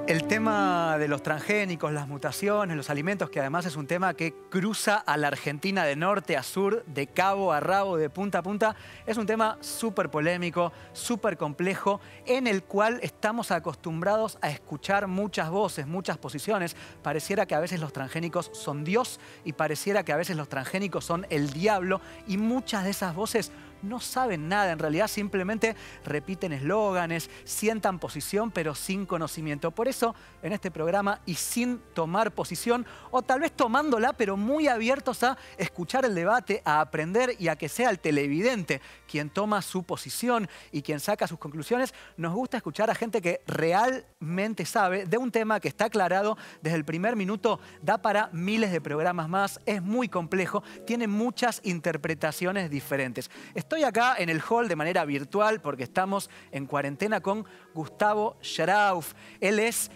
El tema de los transgénicos, las mutaciones, los alimentos, que además es un tema que cruza a la Argentina de norte a sur, de cabo a rabo, de punta a punta, es un tema súper polémico, súper complejo, en el cual estamos acostumbrados a escuchar muchas voces, muchas posiciones. Pareciera que a veces los transgénicos son Dios y pareciera que a veces los transgénicos son el diablo, y muchas de esas voces no saben nada, en realidad simplemente repiten eslóganes, sientan posición pero sin conocimiento. Por eso en este programa, y sin tomar posición, o tal vez tomándola pero muy abiertos a escuchar el debate, a aprender y a que sea el televidente quien toma su posición y quien saca sus conclusiones, nos gusta escuchar a gente que realmente sabe de un tema que está aclarado desde el primer minuto, da para miles de programas más, es muy complejo, tiene muchas interpretaciones diferentes. Estoy acá en el hall de manera virtual porque estamos en cuarentena con Gustavo Schrauf. Él es,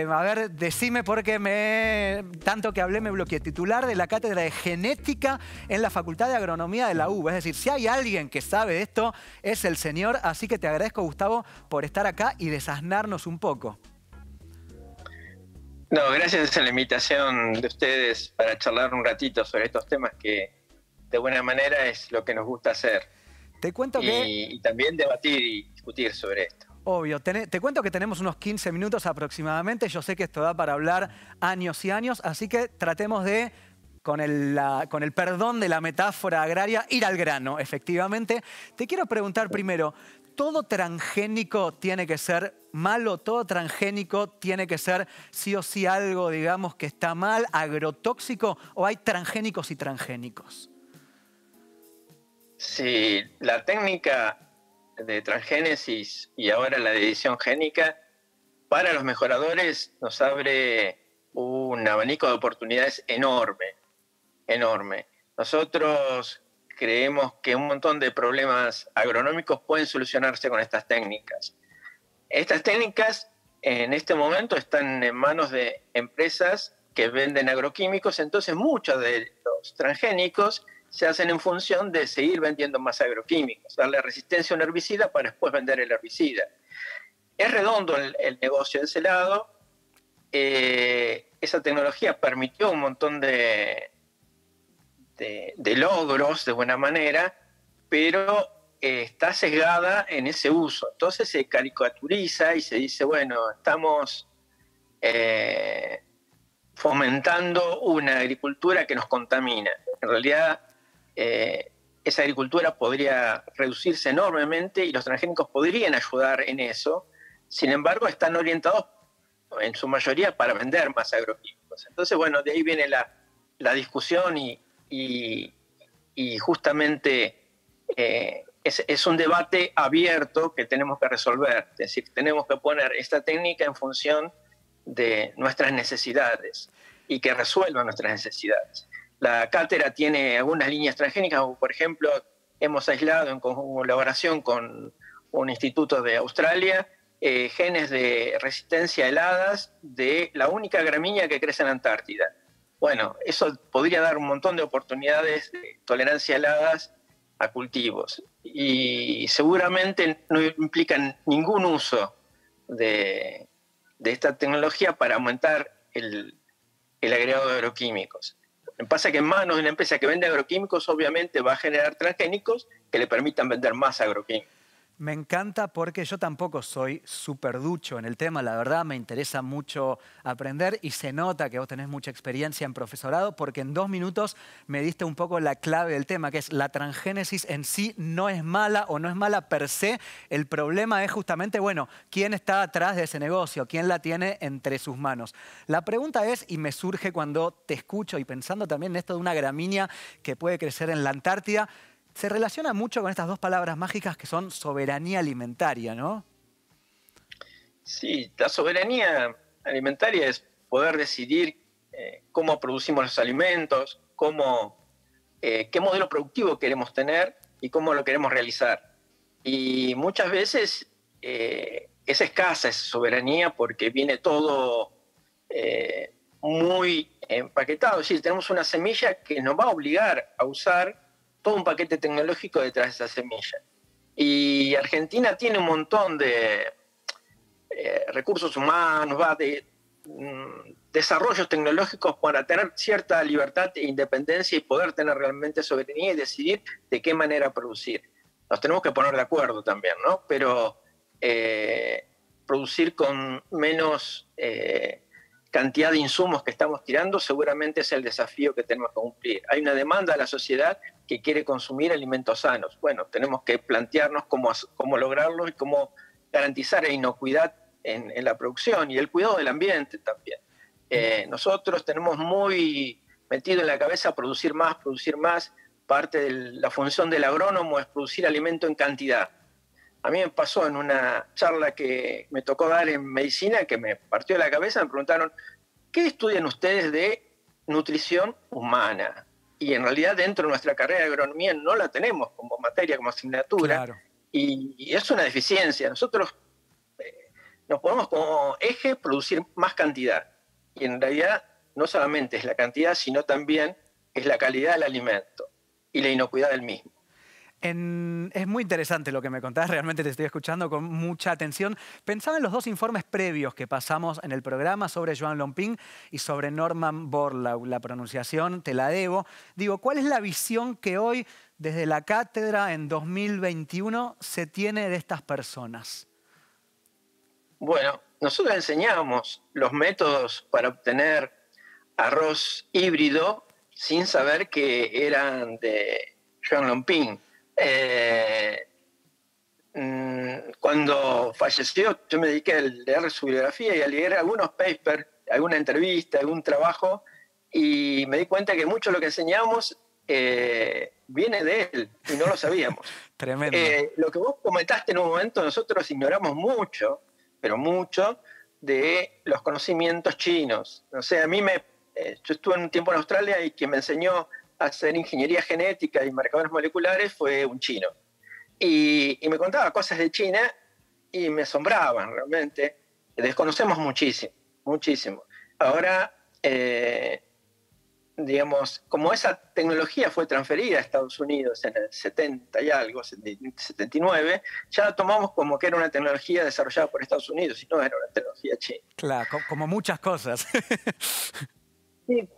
a ver, decime porque tanto que hablé me bloqueé, titular de la Cátedra de Genética en la Facultad de Agronomía de la UBA. Es decir, si hay alguien que sabe de esto, es el señor. Así que te agradezco, Gustavo, por estar acá y desasnarnos un poco. No, gracias a la invitación de ustedes para charlar un ratito sobre estos temas que de buena manera es lo que nos gusta hacer. Te cuento y también debatir y discutir sobre esto. Obvio. Te cuento que tenemos unos 15 minutos aproximadamente. Yo sé que esto da para hablar años y años, así que tratemos de, con el perdón de la metáfora agraria, ir al grano, efectivamente. Te quiero preguntar primero, ¿todo transgénico tiene que ser malo? ¿Todo transgénico tiene que ser sí o sí algo, digamos, que está mal, agrotóxico? ¿O hay transgénicos y transgénicos? Sí, la técnica de transgénesis y ahora la de edición génica para los mejoradores nos abre un abanico de oportunidades enorme, enorme. Nosotros creemos que un montón de problemas agronómicos pueden solucionarse con estas técnicas. Estas técnicas en este momento están en manos de empresas que venden agroquímicos, entonces muchos de los transgénicos se hacen en función de seguir vendiendo más agroquímicos, darle resistencia a un herbicida para después vender el herbicida. Es redondo el negocio de ese lado. Esa tecnología permitió un montón de logros de buena manera, pero está sesgada en ese uso. Entonces se caricaturiza y se dice, bueno, estamos fomentando una agricultura que nos contamina. En realidad, esa agricultura podría reducirse enormemente y los transgénicos podrían ayudar en eso. Sin embargo, están orientados en su mayoría para vender más agroquímicos. Entonces, bueno, de ahí viene la discusión y justamente es un debate abierto que tenemos que resolver. Es decir, tenemos que poner esta técnica en función de nuestras necesidades y que resuelva nuestras necesidades. La cátedra tiene algunas líneas transgénicas, por ejemplo, hemos aislado en colaboración con un instituto de Australia genes de resistencia a heladas de la única gramínea que crece en la Antártida. Bueno, eso podría dar un montón de oportunidades de tolerancia a heladas a cultivos y seguramente no implican ningún uso de esta tecnología para aumentar el agregado de agroquímicos. Lo que pasa es que en manos de una empresa que vende agroquímicos obviamente va a generar transgénicos que le permitan vender más agroquímicos. Me encanta porque yo tampoco soy súper ducho en el tema, la verdad me interesa mucho aprender y se nota que vos tenés mucha experiencia en profesorado porque en 2 minutos me diste un poco la clave del tema, que es la transgénesis en sí no es mala o no es mala per se. El problema es justamente, bueno, quién está atrás de ese negocio, quién la tiene entre sus manos. La pregunta es, y me surge cuando te escucho y pensando también en esto de una gramínea que puede crecer en la Antártida, se relaciona mucho con estas dos palabras mágicas que son soberanía alimentaria, ¿no? Sí, la soberanía alimentaria es poder decidir cómo producimos los alimentos, qué modelo productivo queremos tener y cómo lo queremos realizar. Y muchas veces es escasa esa soberanía porque viene todo muy empaquetado. Es decir, tenemos una semilla que nos va a obligar a usar todo un paquete tecnológico detrás de esa semilla. Y Argentina tiene un montón de recursos humanos, va de desarrollos tecnológicos para tener cierta libertad e independencia y poder tener realmente soberanía y decidir de qué manera producir. Nos tenemos que poner de acuerdo también, ¿no? Pero producir con menos cantidad de insumos que estamos tirando seguramente es el desafío que tenemos que cumplir. Hay una demanda de la sociedad que quiere consumir alimentos sanos. Bueno, tenemos que plantearnos cómo lograrlo y cómo garantizar la inocuidad en la producción y el cuidado del ambiente también. Nosotros tenemos muy metido en la cabeza producir más, producir más. Parte de la función del agrónomo es producir alimento en cantidad. A mí me pasó en una charla que me tocó dar en medicina que me partió la cabeza, me preguntaron, ¿qué estudian ustedes de nutrición humana? Y en realidad dentro de nuestra carrera de agronomía no la tenemos como materia, como asignatura, Claro. y es una deficiencia. Nosotros nos ponemos como eje producir más cantidad. Y en realidad no solamente es la cantidad, sino también es la calidad del alimento y la inocuidad del mismo. Es muy interesante lo que me contás, realmente te estoy escuchando con mucha atención. Pensaba en los dos informes previos que pasamos en el programa sobre Joan Lomping y sobre Norman Borlaug. La pronunciación te la debo. Digo, ¿cuál es la visión que hoy, desde la cátedra en 2021, se tiene de estas personas? Bueno, nosotros enseñamos los métodos para obtener arroz híbrido sin saber que eran de Joan Lomping. Cuando falleció, yo me dediqué a leer su biografía y a leer algunos papers, alguna entrevista, algún trabajo, y me di cuenta que mucho de lo que enseñamos viene de él y no lo sabíamos. Tremendo. Lo que vos comentaste en un momento, nosotros ignoramos mucho, pero mucho, de los conocimientos chinos. O sea, yo estuve un tiempo en Australia y quien me enseñó a hacer ingeniería genética y marcadores moleculares fue un chino. Y me contaba cosas de China y me asombraban realmente. Desconocemos muchísimo, muchísimo. Ahora, digamos, como esa tecnología fue transferida a Estados Unidos en el 70 y algo, 79, ya la tomamos como que era una tecnología desarrollada por Estados Unidos y no era una tecnología china. Claro, como muchas cosas. Sí,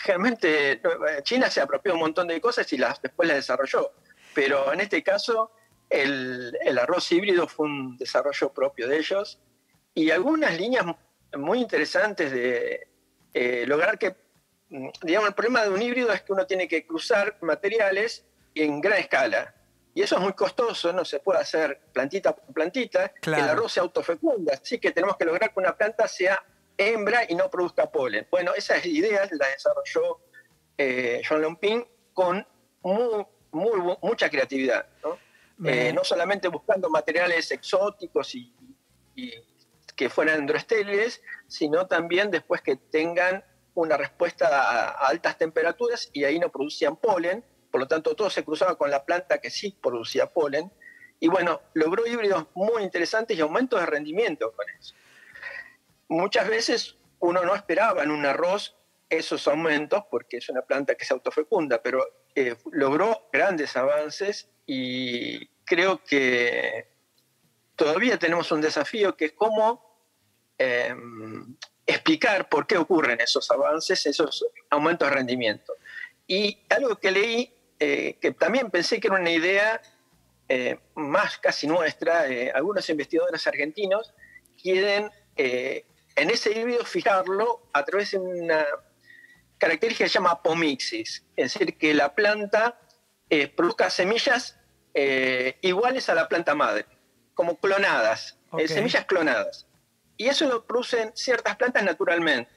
realmente China se apropió un montón de cosas y después las desarrolló. Pero en este caso, el arroz híbrido fue un desarrollo propio de ellos y algunas líneas muy interesantes de lograr que, digamos, el problema de un híbrido es que uno tiene que cruzar materiales en gran escala. Y eso es muy costoso, no se puede hacer plantita por plantita. Claro. El arroz se autofecunda, así que tenemos que lograr que una planta sea hembra y no produzca polen. Bueno, esas ideas las desarrolló Joan Lomping con mucha creatividad, ¿no? No solamente buscando materiales exóticos y que fueran endroestériles, sino también después que tengan una respuesta a altas temperaturas y ahí no producían polen, por lo tanto todo se cruzaba con la planta que sí producía polen, y bueno, logró híbridos muy interesantes y aumentos de rendimiento con eso. Muchas veces uno no esperaba en un arroz esos aumentos porque es una planta que se autofecunda, pero logró grandes avances y creo que todavía tenemos un desafío que es cómo explicar por qué ocurren esos avances, esos aumentos de rendimiento. Y algo que leí, que también pensé que era una idea más casi nuestra, algunos investigadores argentinos quieren en ese híbrido fijarlo a través de una característica que se llama apomixis, es decir, que la planta produzca semillas iguales a la planta madre, como clonadas, Okay. Semillas clonadas. Y eso lo producen ciertas plantas naturalmente.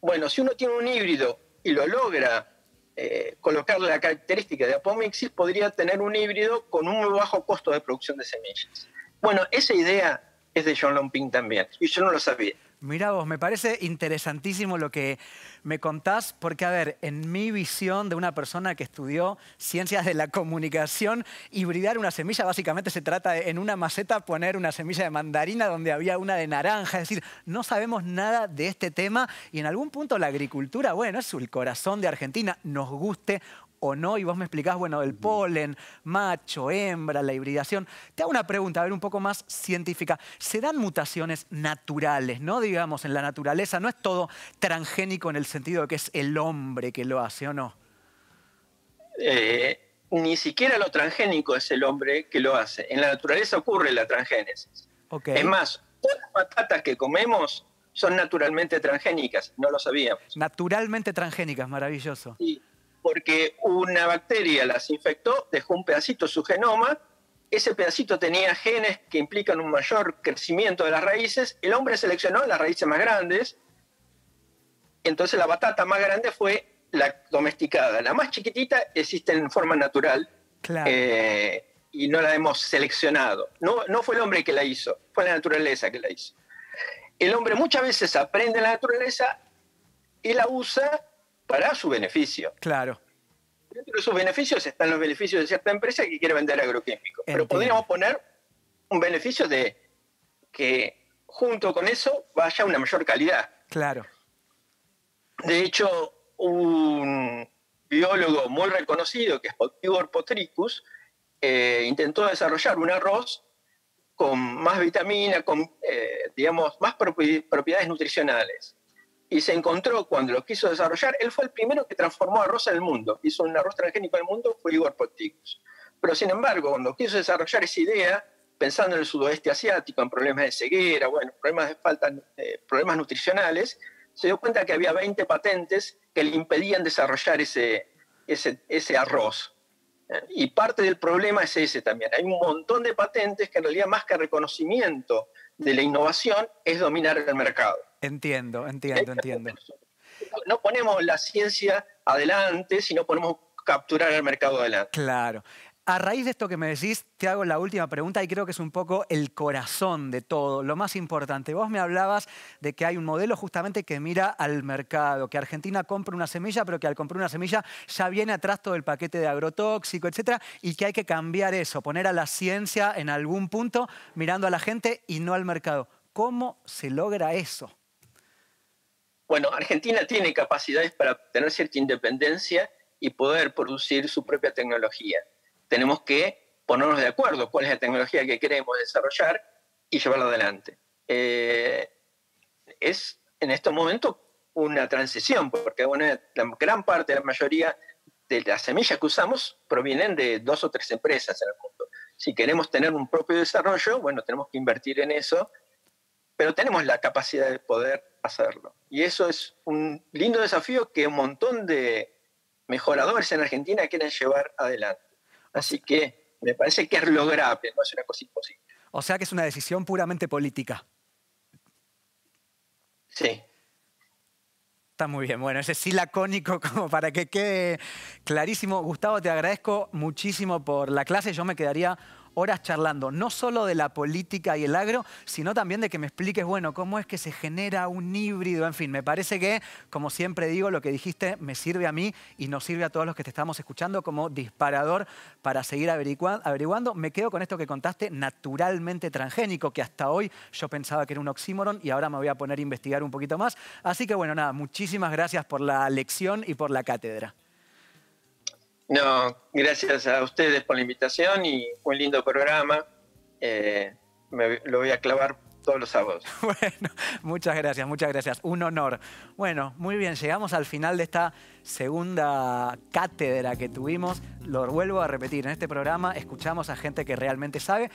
Bueno, si uno tiene un híbrido y lo logra colocarle la característica de apomixis, podría tener un híbrido con un muy bajo costo de producción de semillas. Bueno, esa idea es de Joan Lomping también, y yo no lo sabía. Mirá vos, me parece interesantísimo lo que me contás, porque, a ver, en mi visión de una persona que estudió ciencias de la comunicación, hibridar una semilla básicamente se trata de en una maceta poner una semilla de mandarina donde había una de naranja, es decir, no sabemos nada de este tema y en algún punto la agricultura, bueno, es el corazón de Argentina, nos guste o no, y vos me explicás, bueno, el polen, macho, hembra, la hibridación. Te hago una pregunta, a ver, un poco más científica. ¿Se dan mutaciones naturales, no digamos en la naturaleza? ¿No es todo transgénico en el sentido de que es el hombre que lo hace o no? Ni siquiera lo transgénico es el hombre que lo hace. En la naturaleza ocurre la transgénesis. Okay. Es más, todas las patatas que comemos son naturalmente transgénicas, no lo sabíamos. Naturalmente transgénicas, maravilloso. Sí, porque una bacteria las infectó, dejó un pedacito de su genoma, ese pedacito tenía genes que implican un mayor crecimiento de las raíces, el hombre seleccionó las raíces más grandes, entonces la batata más grande fue la domesticada. La más chiquitita existe en forma natural, claro. Y no la hemos seleccionado. No fue el hombre que la hizo, fue la naturaleza que la hizo. El hombre muchas veces aprende la naturaleza y la usa para su beneficio. Claro. Dentro de sus beneficios están los beneficios de cierta empresa que quiere vender agroquímicos. Pero Entiendo. podríamos poner un beneficio de que junto con eso vaya una mayor calidad. Claro. De hecho, un biólogo muy reconocido, que es Igor Potricus, intentó desarrollar un arroz con más vitamina, con digamos, más propiedades nutricionales. Y se encontró, cuando lo quiso desarrollar, él fue el primero que transformó arroz en el mundo. Hizo un arroz transgénico en el mundo, fue Igor Potricus. Pero sin embargo, cuando quiso desarrollar esa idea, pensando en el sudoeste asiático, en problemas de ceguera, bueno, problemas de falta, problemas nutricionales, se dio cuenta que había 20 patentes que le impedían desarrollar ese arroz. Y parte del problema es ese también. Hay un montón de patentes que en realidad, más que reconocimiento de la innovación, es dominar el mercado. Entiendo. No ponemos la ciencia adelante, sino ponemos capturar el mercado adelante. Claro. A raíz de esto que me decís, te hago la última pregunta y creo que es un poco el corazón de todo, lo más importante. Vos me hablabas de que hay un modelo justamente que mira al mercado, que Argentina compra una semilla, pero que al comprar una semilla ya viene atrás todo el paquete de agrotóxico, etcétera, y que hay que cambiar eso, poner a la ciencia en algún punto mirando a la gente y no al mercado. ¿Cómo se logra eso? Bueno, Argentina tiene capacidades para tener cierta independencia y poder producir su propia tecnología. Tenemos que ponernos de acuerdo cuál es la tecnología que queremos desarrollar y llevarla adelante. Es en estos momentos una transición, porque la gran parte, la mayoría de las semillas que usamos provienen de 2 o 3 empresas en el mundo. Si queremos tener un propio desarrollo, bueno, tenemos que invertir en eso, pero tenemos la capacidad de poder hacerlo. Y eso es un lindo desafío que un montón de mejoradores en Argentina quieren llevar adelante. Así que me parece que es lograble, no es una cosa imposible. O sea que es una decisión puramente política. Sí. Está muy bien. Bueno, ese sí lacónico como para que quede clarísimo. Gustavo, te agradezco muchísimo por la clase. Yo me quedaría horas charlando, no solo de la política y el agro, sino también de que me expliques, bueno, cómo es que se genera un híbrido, en fin. Me parece que, como siempre digo, lo que dijiste me sirve a mí y nos sirve a todos los que te estamos escuchando como disparador para seguir averiguando. Me quedo con esto que contaste, naturalmente transgénico, que hasta hoy yo pensaba que era un oxímoron y ahora me voy a poner a investigar un poquito más. Así que, bueno, nada, muchísimas gracias por la lección y por la cátedra. No, gracias a ustedes por la invitación y un lindo programa. Lo voy a clavar todos los sábados. Bueno, muchas gracias. Un honor. Bueno, muy bien, llegamos al final de esta segunda cátedra que tuvimos. Lo vuelvo a repetir, en este programa escuchamos a gente que realmente sabe.